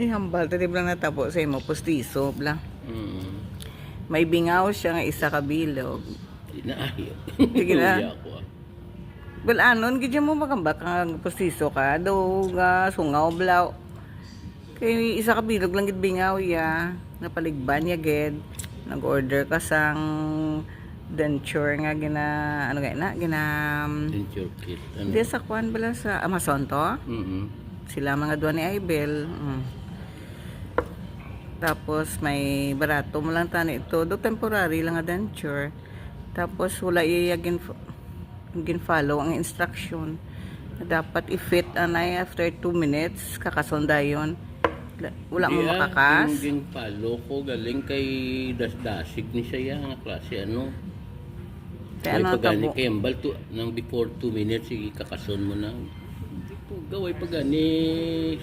hambal tadi blang natabo sa imo postiso blang. Mm. May bingaw siya nga isa ka bilog. Di na ayaw. Sige na. Uya ako, ah. Well, anon gidya mo magambak ang postiso ka do nga sungaw blaw. Kay isa ka bilog lang gid bingaw ya. Napaligban ya ged. Nag-order ka sang denture nga ano gina Denture kit. Ano? di sa kwan bala sa Amazon to. Sila mga duwa ni Aibel. Tapos may barato mo lang tani ito. Do temporary lang nga denture. Tapos wala iyagin follow ang instruction. Dapat i-fit anay after 2 minutes kakasunda yon. Wala mo makakas. Yung palo ko galing kay dasdasig ni siya nga klase ano. Kaya ano pagani tabo? kay ambal to nang before 2 minutes sige kakason mo na. Gaway pagani